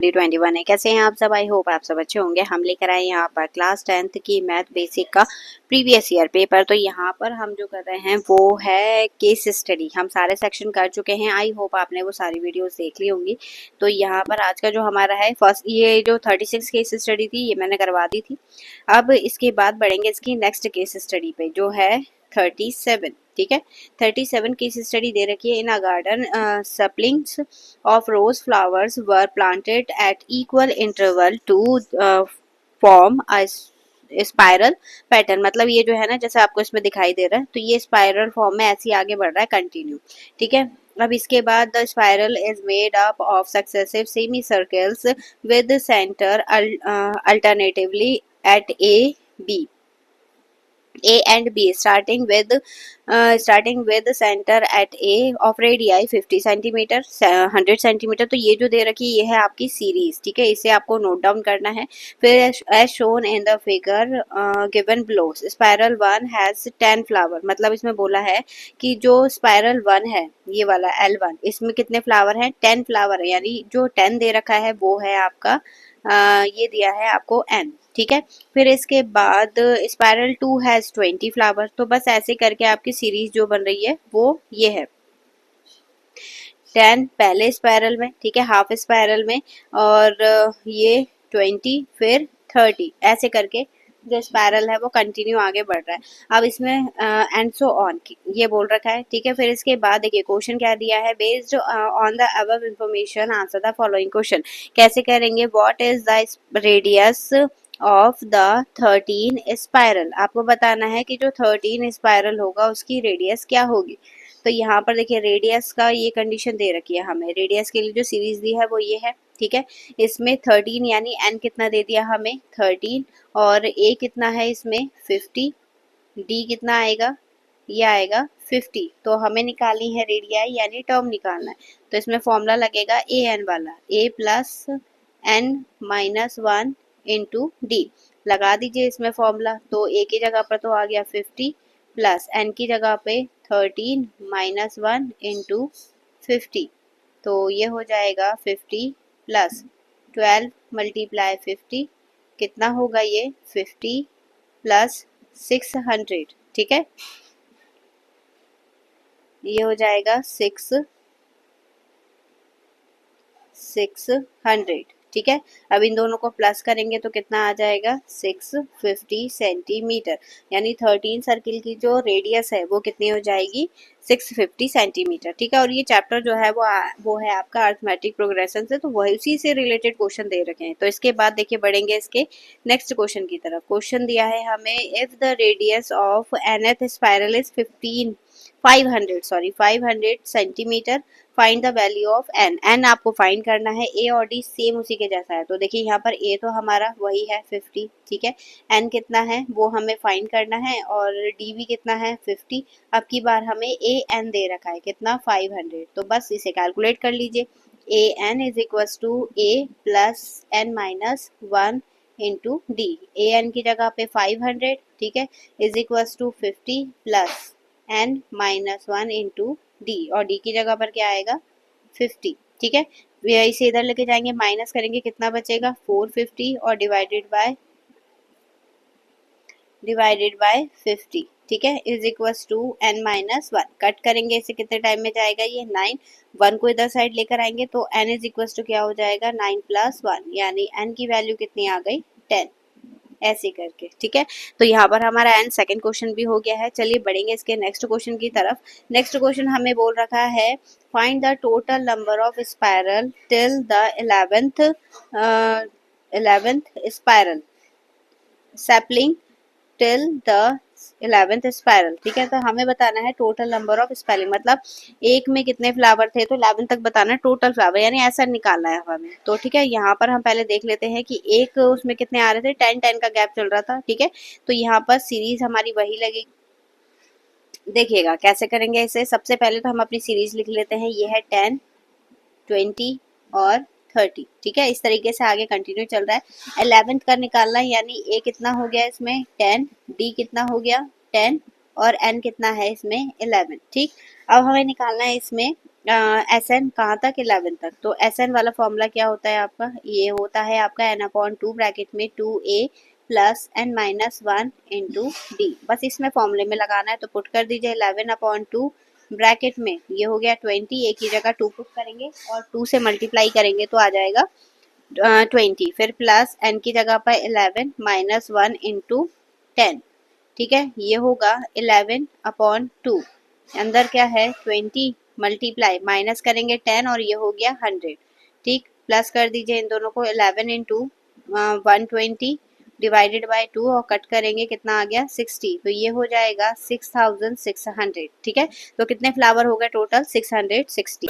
2021 है। कैसे हैं आप सब? आई होप आप सब अच्छे होंगे। हम लेकर आए यहाँ पर क्लास 10th की मैथ बेसिक का प्रीवियस ईयर पेपर। तो यहाँ पर हम जो कर रहे हैं वो है केस स्टडी। हम सारे सेक्शन कर चुके हैं। आई होप आपने वो सारी वीडियोस देख ली होंगी। तो यहाँ पर आज का जो हमारा है फर्स्ट, ये जो 36 केस स्टडी थी ये मैंने करवा दी थी। अब इसके बाद बढ़ेंगे इसकी नेक्स्ट केस स्टडी पे जो है 37। ठीक है, 37 केस स्टडी दे रखी है। इन अ garden सप्लिंग्स of rose flowers were planted at equal interval to form a spiral pattern. मतलब ये जो है ना, जैसे आपको इसमें दिखाई दे रहा है, तो ये स्पाइरल फॉर्म में ऐसे ही आगे बढ़ रहा है कंटिन्यू। ठीक है, अब इसके बाद the spiral is made up of successive semi circles with centre alternatively at A B A and B starting with the center at A of radii 50 centimetre 100 centimetre. तो ये जो दे रखी है ये है आपकी सीरीज। ठीक है, इसे आपको नोट डाउन करना है। फिर as shown in the figure given below spiral 1 has 10 flower. मतलब इसमें बोला है कि जो स्पाइरल 1 है ये वाला L1, इसमें कितने फ्लावर हैं? 10 फ्लावर है। यानी जो 10 दे रखा है वो है आपका ये दिया है आपको N। ठीक है, फिर इसके बाद स्पाइरल 2 हैज 20 फ्लावर। तो बस ऐसे करके आपकी सीरीज जो बन रही है वो ये है 10 पहले स्पाइरल में, ठीक है, हाफ स्पाइरल में, और ये 20 फिर 30, ऐसे करके जो स्पाइरल है वो कंटिन्यू आगे बढ़ रहा है। अब इसमें एंड सो ऑन ये बोल रखा है। ठीक है, फिर इसके बाद देखिए क्वेश्चन क्या दिया है, based on the above information answer the following question. कैसे करेंगे? What is the radius of the 13 spiral. आपको बताना है कि जो 13 स्पाइरल होगा उसकी रेडियस क्या होगी। तो यहाँ पर देखिए रेडियस का ये कंडीशन दे रखी है हमें। रेडियस के लिए जो सीरीज दी है वो ये है। ठीक है, इसमें 13 यानी n कितना दे दिया हमें 13, और a कितना है इसमें 50, d कितना आएगा, ये आएगा 50। तो हमें निकालनी है रेडियाई यानी टर्म निकालना है। तो इसमें फॉर्मूला लगेगा ए एन वाला, a plus n minus 1 into D. लगा दीजिए इसमें फॉर्मूला। तो a की जगह पर तो आ गया 50 प्लस n की जगह पे 13 माइनस 1 इंटू 50। तो ये हो जाएगा 50 प्लस 12 मल्टीप्लाई 50, कितना होगा ये 50 प्लस 600। ठीक है, ये हो जाएगा 600। ठीक है, अब इन दोनों को प्लस करेंगे तो कितना आ जाएगा 650 सेंटीमीटर। यानी 13 सर्किल की जो रेडियस है वो कितनी हो जाएगी 650 सेंटीमीटर। ठीक है, और ये चैप्टर जो है वो है आपका अरिथमेटिक प्रोग्रेशन से, तो वही उसी से रिलेटेड क्वेश्चन दे रखे हैं। तो इसके बाद देखिए बढ़ेंगे इसके नेक्स्ट क्वेश्चन की तरफ। क्वेश्चन दिया है हमें, if the radius of nth spiral is 500 centimetre, find the value of n आपको फाइंड करना है। a और d सेम उसी के जैसा है। तो देखिए यहाँ पर a तो हमारा वही है 50। ठीक है, n कितना है वो हमें फाइंड करना है, और d भी कितना है 50। अब की बार हमें a n दे रखा है कितना 500। तो बस इसे कैलकुलेट कर लीजिए। a n is equal to a plus n minus 1 into d. A n की जगह पे 500, ठीक है, is equal to 50 plus n minus 1 into d, और डी की जगह पर क्या आएगा 50। ठीक है, इसे इधर लेके जाएंगे, माइनस करेंगे, कितना बचेगा 450, और डिवाइडेड बाय 50। ठीक है, is equal to n minus 1। Cut करेंगे इसे, कितने टाइम में जाएगा ये 9। 1 को इधर साइड लेकर आएंगे तो n इज इक्वल टू क्या हो जाएगा 9 प्लस 1, यानी n की वैल्यू कितनी आ गई 10। ऐसे करके। ठीक है, तो यहाँ पर हमारा एंड सेकंड क्वेश्चन भी हो गया है। चलिए बढ़ेंगे इसके नेक्स्ट क्वेश्चन की तरफ। नेक्स्ट क्वेश्चन हमें बोल रखा है, find the total number of spiral till the 11th spiral sapling till the 11th spiral. ठीक है, तो हमें बताना है टोटल नंबर ऑफ स्पेलिंग। मतलब एक में कितने फ्लावर थे, तो 11 तक बताना है टोटल फ्लावर, यानी ऐसा निकालना है हमें। तो ठीक है, यहाँ पर हम पहले देख लेते हैं कि एक उसमें कितने आ रहे थे, 10 का गैप चल रहा था। ठीक है, तो यहाँ पर सीरीज हमारी वही लगेगी। देखिएगा कैसे करेंगे इसे। सबसे पहले तो हम अपनी सीरीज लिख लेते हैं। ये है 10, 20 और 30। ठीक है, इस तरीके से आगे कंटिन्यू चल रहा है। 11th का निकालना है, यानी a कितना हो गया इसमें 10, d कितना हो गया 10, और n कितना है इसमें 11। ठीक, अब हमें निकालना है इसमें एस एन कहाँ तक, 11 तक। तो एस एन वाला फॉर्मूला क्या होता है आपका, ये होता है आपका n/2 ब्रैकेट में 2a plus n minus 1 into D. बस इसमें फॉर्मूले में लगाना है, तो पुट कर दीजिए 11/2 ब्रैकेट में, ये हो गया 20, एक ही जगह 2 पुट करेंगे और 2 से मल्टीप्लाई करेंगे तो आ जाएगा 20, फिर प्लस n की जगह पर 11 माइनस 1 इंटू 10। ठीक है, ये होगा 11/2, अंदर क्या है 20, मल्टीप्लाई माइनस करेंगे 10 और ये हो गया 100। ठीक, प्लस कर दीजिए इन दोनों को, 11 इंटू 120 डिवाइडेड बाय 2 और कट करेंगे कितना आ गया 60, तो ये हो जाएगा 6600। ठीक है, तो कितने फ्लावर हो गए टोटल 660।